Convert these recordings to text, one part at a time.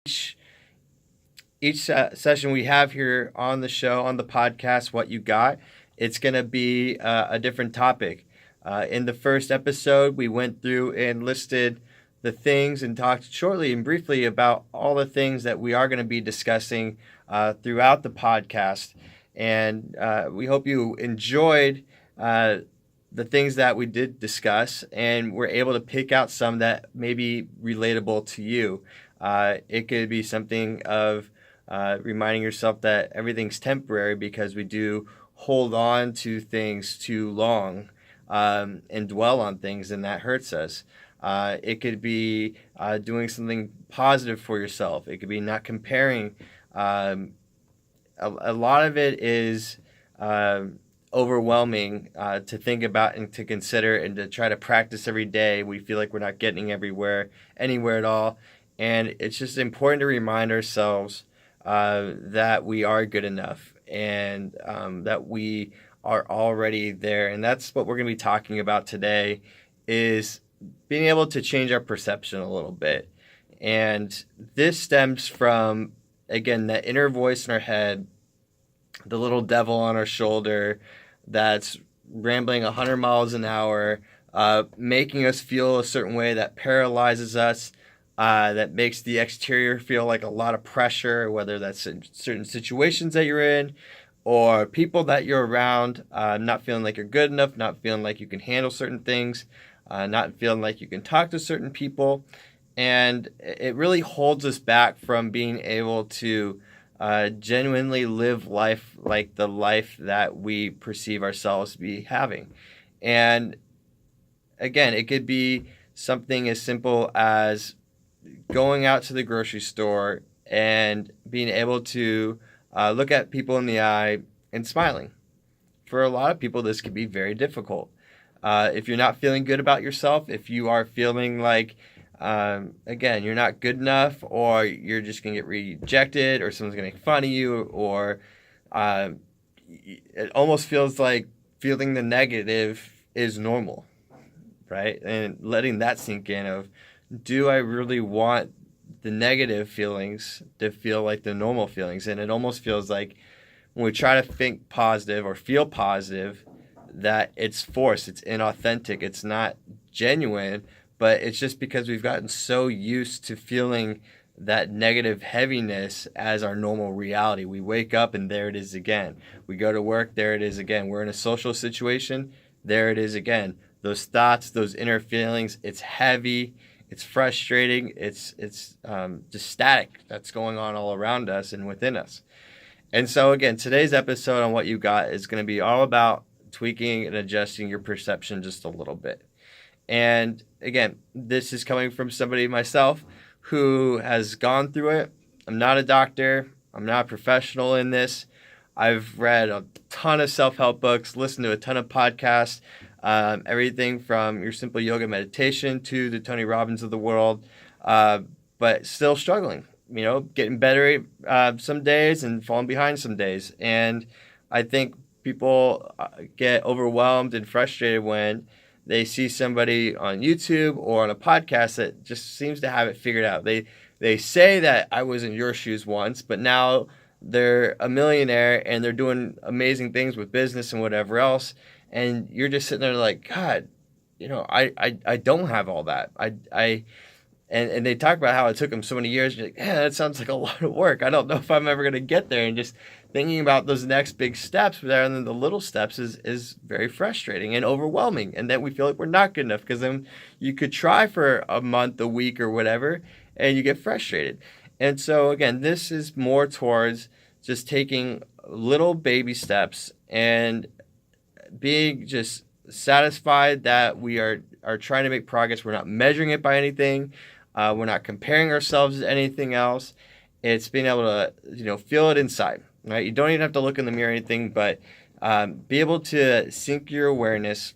each session we have here on the show, on the podcast, What You Got, it's going to be a different topic. In the first episode, we went through and listed the things and talked shortly and briefly about all the things that we are going to be discussing throughout the podcast. And we hope you enjoyed the things that we did discuss and we're able to pick out some that may be relatable to you. It could be something of reminding yourself that everything's temporary because we do hold on to things too long and dwell on things, and that hurts us. It could be doing something positive for yourself. It could be not comparing. A lot of it is overwhelming to think about and to consider and to try to practice every day. We feel like we're not getting anywhere at all. And it's just important to remind ourselves that we are good enough and that we are already there. And that's what we're going to be talking about today, is being able to change our perception a little bit. And this stems from, again, that inner voice in our head, the little devil on our shoulder that's rambling 100 miles an hour, making us feel a certain way that paralyzes us, that makes the exterior feel like a lot of pressure, whether that's in certain situations that you're in or people that you're around, not feeling like you're good enough, not feeling like you can handle certain things, not feeling like you can talk to certain people. And it really holds us back from being able to genuinely live life like the life that we perceive ourselves to be having. And again, it could be something as simple as going out to the grocery store and being able to look at people in the eye and smiling. For a lot of people, this could be very difficult. If you're not feeling good about yourself, if you are feeling like, again, you're not good enough, or you're just going to get rejected, or someone's going to make fun of you, or it almost feels like feeling the negative is normal, right? And letting that sink in of, do I really want the negative feelings to feel like the normal feelings? And it almost feels like when we try to think positive or feel positive, that it's forced, it's inauthentic, it's not genuine, but it's just because we've gotten so used to feeling that negative heaviness as our normal reality. We wake up and there it is again. We go to work, there it is again. We're in a social situation, there it is again. Those thoughts, those inner feelings, it's heavy, it's frustrating, it's just static that's going on all around us and within us. And so again, today's episode on What You Got is going to be all about tweaking and adjusting your perception just a little bit. And again, this is coming from somebody myself who has gone through it. I'm not a doctor. I'm not a professional in this. I've read a ton of self-help books, listened to a ton of podcasts, everything from your simple yoga meditation to the Tony Robbins of the world, but still struggling, getting better some days and falling behind some days. And I think people get overwhelmed and frustrated when they see somebody on YouTube or on a podcast that just seems to have it figured out. They say that I was in your shoes once, but now they're a millionaire and they're doing amazing things with business and whatever else. And you're just sitting there like, God, I don't have all that. And they talk about how it took them so many years. You're like, yeah, that sounds like a lot of work. I don't know if I'm ever going to get there. And just thinking about those next big steps rather than the little steps is very frustrating and overwhelming. And then we feel like we're not good enough, because then you could try for a month, a week, or whatever, and you get frustrated. And so again, this is more towards just taking little baby steps and being just satisfied that we are trying to make progress. We're not measuring it by anything. We're not comparing ourselves to anything else. It's being able to, feel it inside, right? You don't even have to look in the mirror or anything, but be able to sync your awareness,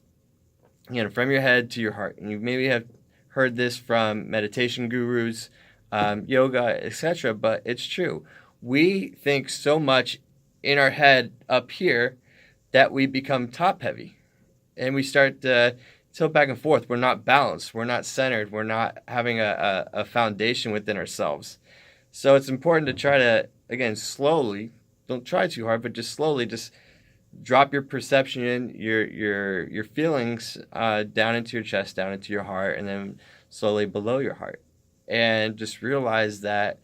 from your head to your heart. And you maybe have heard this from meditation gurus, yoga, etc., but it's true. We think so much in our head up here that we become top heavy, and we start to tilt back and forth. We're not balanced. We're not centered. We're not having a foundation within ourselves. So it's important to try to, again, slowly, don't try too hard, but just slowly, just drop your perception, your feelings down into your chest, down into your heart, and then slowly below your heart. And just realize that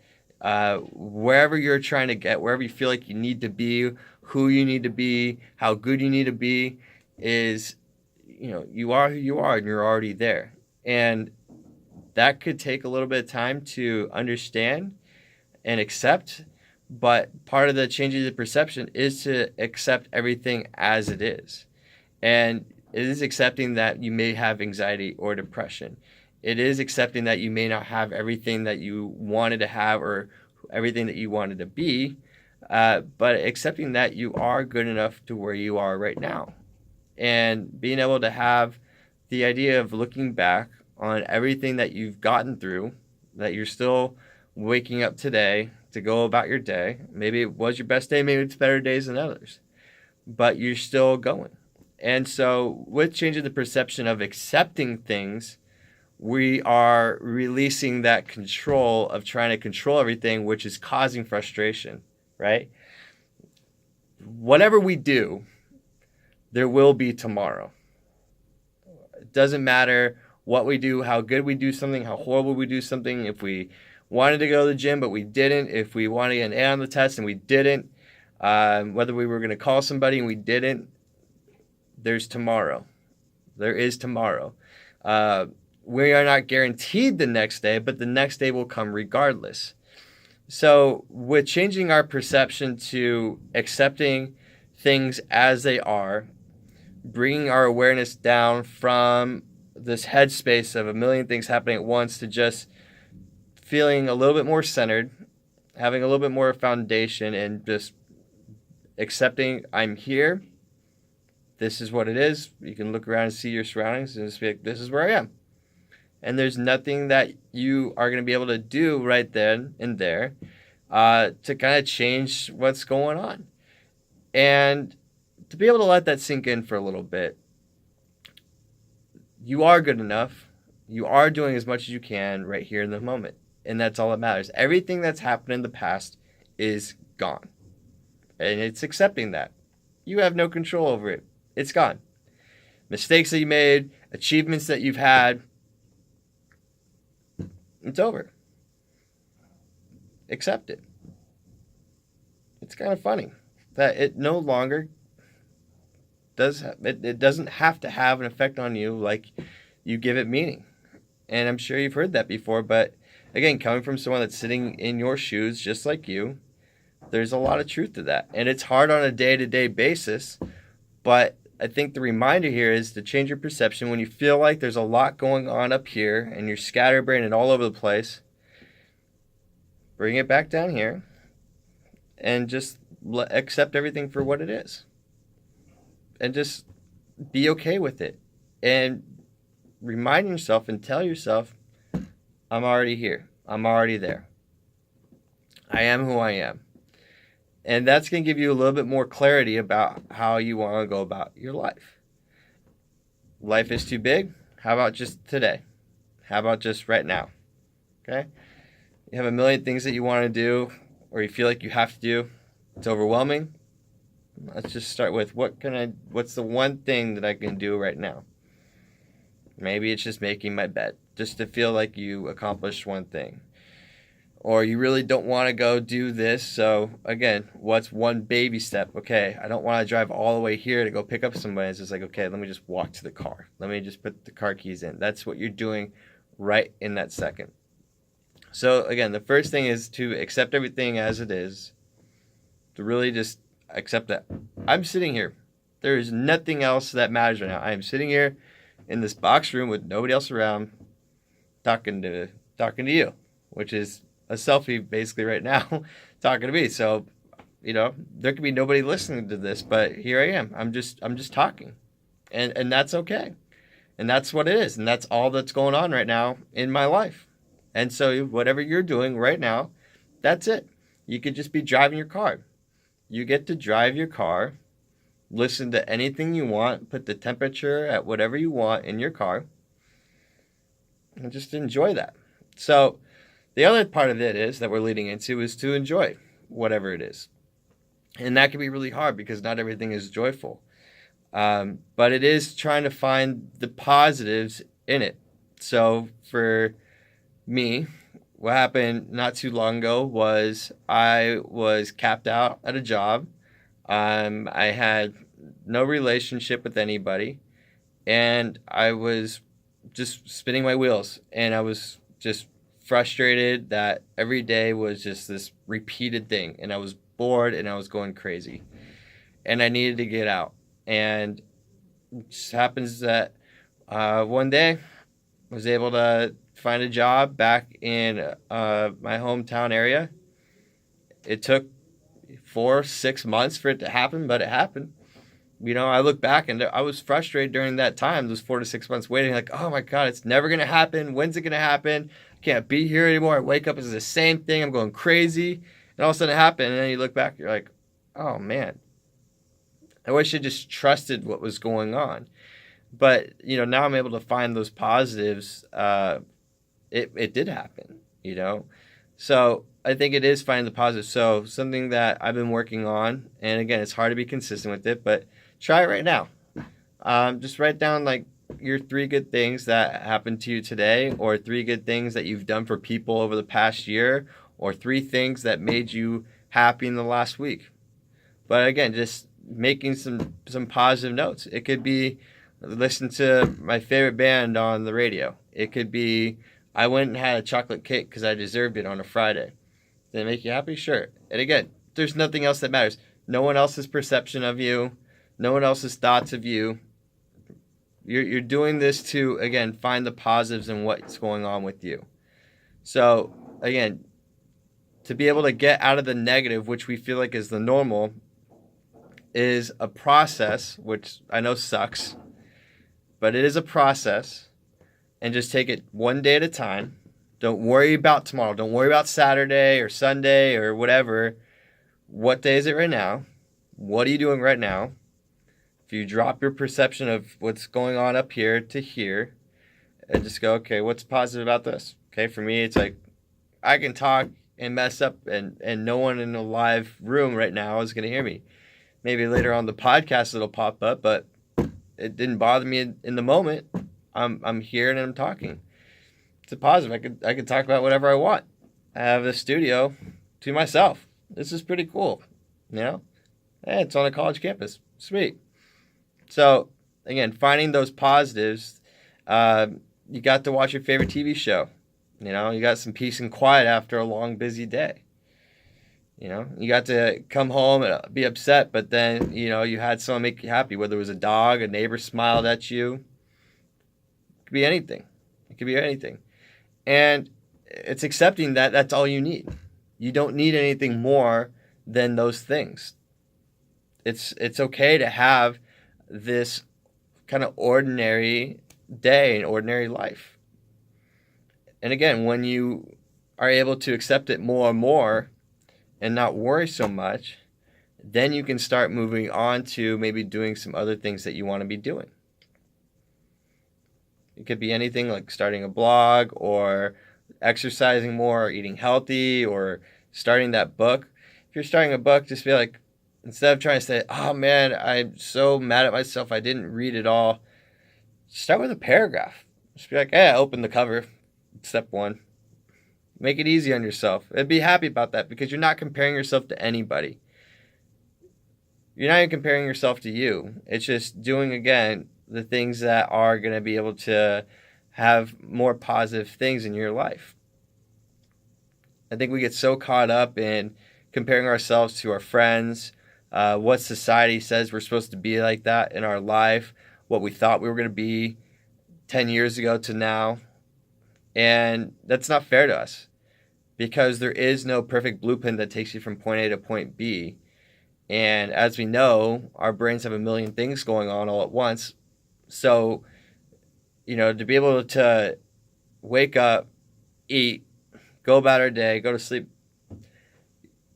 wherever you're trying to get, wherever you feel like you need to be, who you need to be, how good you need to be, is, you are who you are, and you're already there. And that could take a little bit of time to understand and accept. But part of the changing the perception is to accept everything as it is. And it is accepting that you may have anxiety or depression. It is accepting that you may not have everything that you wanted to have or everything that you wanted to be, but accepting that you are good enough to where you are right now. And being able to have the idea of looking back on everything that you've gotten through, that you're still waking up today to go about your day. Maybe it was your best day, maybe it's better days than others, but you're still going. And so with changing the perception of accepting things, we are releasing that control of trying to control everything, which is causing frustration, right? Whatever we do, there will be tomorrow. It doesn't matter what we do, how good we do something, how horrible we do something. If we wanted to go to the gym but we didn't, if we wanted to get an A on the test and we didn't, whether we were going to call somebody and we didn't, there's tomorrow. There is tomorrow. We are not guaranteed the next day, but the next day will come regardless. So with changing our perception to accepting things as they are, bringing our awareness down from this headspace of a million things happening at once to just feeling a little bit more centered, having a little bit more foundation, and just accepting I'm here. This is what it is. You can look around and see your surroundings and just be like, this is where I am. And there's nothing that you are going to be able to do right then and there to kind of change what's going on. And to be able to let that sink in for a little bit, you are good enough. You are doing as much as you can right here in the moment. And that's all that matters. Everything that's happened in the past is gone. And it's accepting that. You have no control over it. It's gone. Mistakes that you made, achievements that you've had, it's over. Accept it. It's kind of funny that it no longer does. It doesn't have to have an effect on you like you give it meaning. And I'm sure you've heard that before. But again, coming from someone that's sitting in your shoes just like you, there's a lot of truth to that. And it's hard on a day-to-day basis. But I think the reminder here is to change your perception when you feel like there's a lot going on up here and you're scatterbrained and all over the place. Bring it back down here and just accept everything for what it is. And just be okay with it. And remind yourself and tell yourself, I'm already here. I'm already there. I am who I am. And that's going to give you a little bit more clarity about how you want to go about your life. Life is too big. How about just today? How about just right now? Okay? You have a million things that you want to do or you feel like you have to do. It's overwhelming. Let's just start with what's the one thing that I can do right now? Maybe it's just making my bed, just to feel like you accomplished one thing. Or you really don't want to go do this. So again, what's one baby step? Okay, I don't want to drive all the way here to go pick up somebody. It's just like, okay, let me just walk to the car. Let me just put the car keys in. That's what you're doing right in that second. So again, the first thing is to accept everything as it is. To really just accept that I'm sitting here. There is nothing else that matters right now. I am sitting here in this box room with nobody else around, talking to you, which is a selfie basically right now, talking to me. So, there could be nobody listening to this, but here I am. I'm just talking, and that's okay, and that's what it is, and that's all that's going on right now in my life. And so, whatever you're doing right now, that's it. You could just be driving your car. You get to drive your car, listen to anything you want, put the temperature at whatever you want in your car, and just enjoy that. So The other part of it is that we're leading into is to enjoy whatever it is. And that can be really hard because not everything is joyful. But it is trying to find the positives in it. So for me, what happened not too long ago was I was capped out at a job. I had no relationship with anybody, and I was just spinning my wheels, and I was just frustrated that every day was just this repeated thing, and I was bored and I was going crazy, and I needed to get out. And it just happens that one day I was able to find a job back in my hometown area. It took 4-6 months for it to happen, but it happened. I look back and I was frustrated during that time, those 4 to 6 months waiting, like, oh my God, it's never going to happen. When's it going to happen? I can't be here anymore. I wake up, it's the same thing. I'm going crazy. And all of a sudden it happened. And then you look back, you're like, oh man, I wish I just trusted what was going on. But, now I'm able to find those positives. It did happen, So I think it is finding the positive. So something that I've been working on, and again, it's hard to be consistent with it, but try it right now. Just write down like your 3 good things that happened to you today, or 3 good things that you've done for people over the past year, or 3 things that made you happy in the last week. But again, just making some positive notes. It could be listen to my favorite band on the radio. It could be I went and had a chocolate cake because I deserved it on a Friday. Did it make you happy? Sure. And again, there's nothing else that matters. No one else's perception of you. No one else's thoughts of you. You're doing this to, again, find the positives in what's going on with you. So, again, to be able to get out of the negative, which we feel like is the normal, is a process, which I know sucks, but it is a process. And just take it one day at a time. Don't worry about tomorrow. Don't worry about Saturday or Sunday or whatever. What day is it right now? What are you doing right now? If you drop your perception of what's going on up here to here and just go, okay, what's positive about this? Okay, for me, it's like I can talk and mess up and no one in a live room right now is going to hear me. Maybe later on the podcast it'll pop up, but it didn't bother me in the moment. I'm here and I'm talking. It's a positive. I could talk about whatever I want. I have a studio to myself. This is pretty cool. Hey, it's on a college campus. Sweet. So again, finding those positives. You got to watch your favorite TV show. You got some peace and quiet after a long, busy day. You got to come home and be upset, but then, you had someone make you happy, whether it was a dog, a neighbor smiled at you. It could be anything. And it's accepting that that's all you need. You don't need anything more than those things. It's okay to have this kind of ordinary day and ordinary life. And again, when you are able to accept it more and more and not worry so much, then you can start moving on to maybe doing some other things that you want to be doing. It could be anything like starting a blog or exercising more or eating healthy or starting that book. If you're starting a book, just be like, instead of trying to say, oh man, I'm so mad at myself, I didn't read it all. Start with a paragraph. Just be like, hey, open the cover. Step 1. Make it easy on yourself. And be happy about that because you're not comparing yourself to anybody. You're not even comparing yourself to you. It's just doing, again, the things that are going to be able to have more positive things in your life. I think we get so caught up in comparing ourselves to our friends, what society says we're supposed to be like that in our life, what we thought we were going to be 10 years ago to now. And that's not fair to us because there is no perfect blueprint that takes you from point A to point B. And as we know, our brains have a million things going on all at once. So, to be able to wake up, eat, go about our day, go to sleep,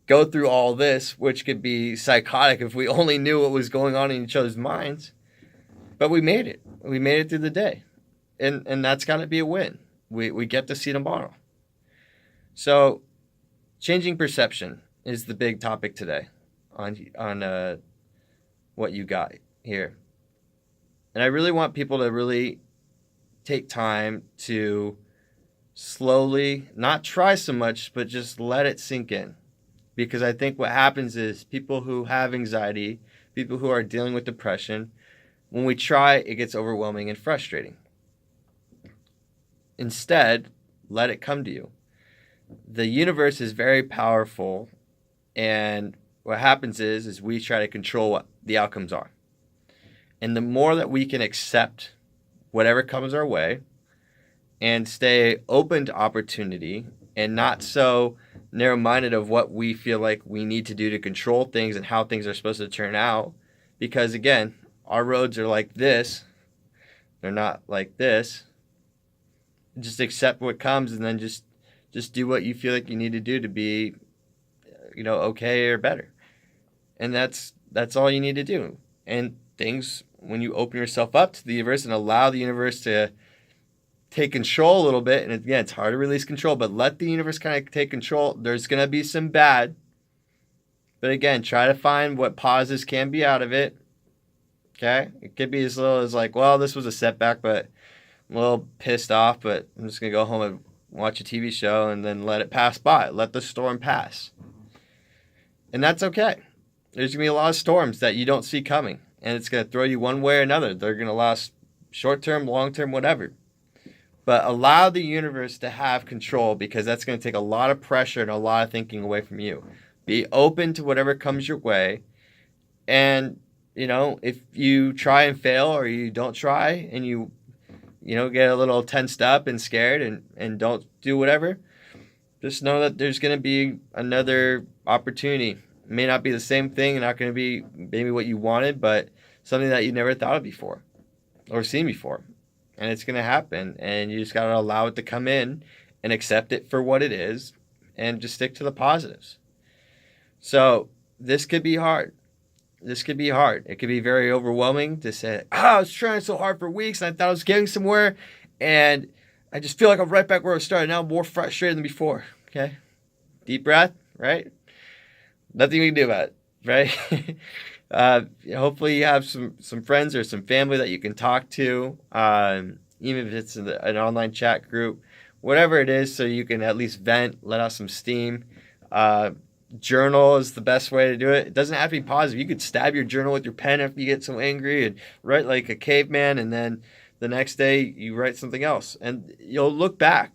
go through all this, which could be psychotic if we only knew what was going on in each other's minds. But we made it. We made it through the day. And that's got to be a win. We get to see tomorrow. So, changing perception is the big topic today on what you got here. And I really want people to really take time to slowly, not try so much, but just let it sink in. Because I think what happens is people who have anxiety, people who are dealing with depression, when we try, it gets overwhelming and frustrating. Instead, let it come to you. The universe is very powerful, and what happens is we try to control what the outcomes are. And the more that we can accept whatever comes our way and stay open to opportunity and not so narrow-minded of what we feel like we need to do to control things and how things are supposed to turn out, because again, our roads are like this, they're not like this. Just accept what comes and then just do what you feel like you need to do to be, okay or better. And that's all you need to do. And things, when you open yourself up to the universe and allow the universe to take control a little bit, and again, it's hard to release control, but let the universe kind of take control. There's going to be some bad, but again, try to find what positives can be out of it. Okay? It could be as little as like, well, this was a setback, but I'm a little pissed off, but I'm just going to go home and watch a TV show and then let it pass by. Let the storm pass. And that's okay. There's going to be a lot of storms that you don't see coming, and it's going to throw you one way or another. They're going to last short-term, long-term, whatever. But allow the universe to have control, because that's going to take a lot of pressure and a lot of thinking away from you. Be open to whatever comes your way. And, if you try and fail or you don't try and you get a little tensed up and scared and don't do whatever, just know that there's going to be another opportunity. It may not be the same thing, not going to be maybe what you wanted, but something that you never thought of before or seen before. And it's going to happen, and you just got to allow it to come in and accept it for what it is and just stick to the positives. So this could be hard. It could be very overwhelming to say, I was trying so hard for weeks and I thought I was getting somewhere, and I just feel like I'm right back where I started. Now I'm more frustrated than before. Okay? Deep breath, right? Nothing we can do about it, right? Hopefully you have some friends or some family that you can talk to, even if it's in an online chat group, whatever it is, so you can at least vent, let out some steam. Journal is the best way to do it. It doesn't have to be positive. You could stab your journal with your pen if you get so angry and write like a caveman, and then the next day you write something else. And you'll look back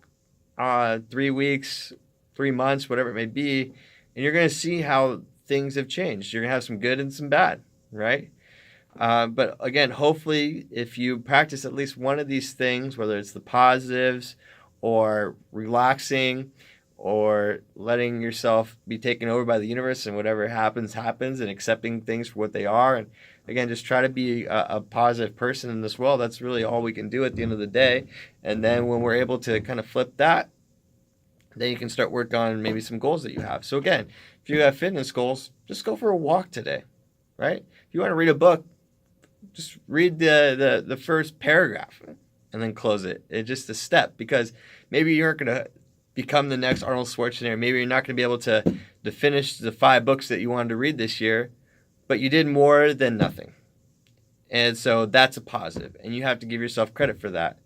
3 weeks, 3 months, whatever it may be, and you're going to see how things have changed. You're going to have some good and some bad, right? But again, hopefully if you practice at least one of these things, whether it's the positives or relaxing or letting yourself be taken over by the universe and whatever happens, and accepting things for what they are. And again, just try to be a positive person in this world. That's really all we can do at the end of the day. And then when we're able to kind of flip that, then you can start work on maybe some goals that you have. So again, if you have fitness goals, just go for a walk today, right? If you want to read a book, just read the first paragraph and then close it. It's just a step, because maybe you aren't going to become the next Arnold Schwarzenegger. Maybe you're not going to be able to finish the 5 books that you wanted to read this year, but you did more than nothing. And so that's a positive, and you have to give yourself credit for that.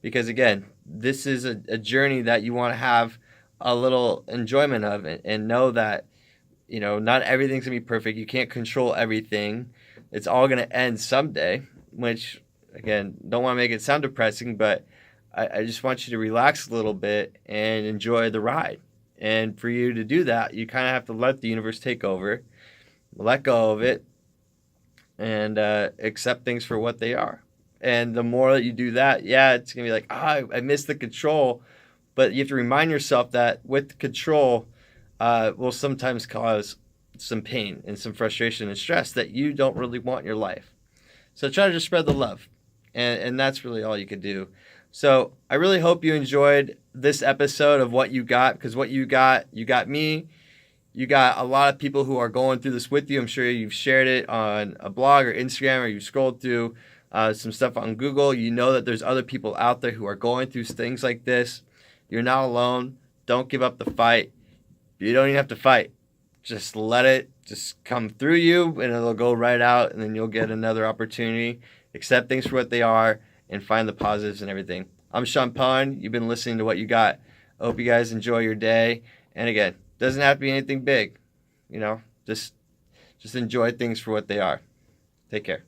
Because again, this is a journey that you want to have a little enjoyment of, and know that, not everything's going to be perfect. You can't control everything. It's all going to end someday, which, again, don't want to make it sound depressing, but I just want you to relax a little bit and enjoy the ride. And for you to do that, you kind of have to let the universe take over, let go of it, and accept things for what they are. And the more that you do that, it's going to be like, I missed the control. But you have to remind yourself that with control will sometimes cause some pain and some frustration and stress that you don't really want in your life. So try to just spread the love. And that's really all you can do. So I really hope you enjoyed this episode of What You Got, because what you got me. You got a lot of people who are going through this with you. I'm sure you've shared it on a blog or Instagram, or you scrolled through some stuff on Google. You know that there's other people out there who are going through things like this. You're not alone. Don't give up the fight. You don't even have to fight. Just let it just come through you, and it'll go right out, and then you'll get another opportunity. Accept things for what they are and find the positives in everything. I'm Sean Pond. You've been listening to What You Got. I hope you guys enjoy your day. And again, doesn't have to be anything big. Just enjoy things for what they are. Take care.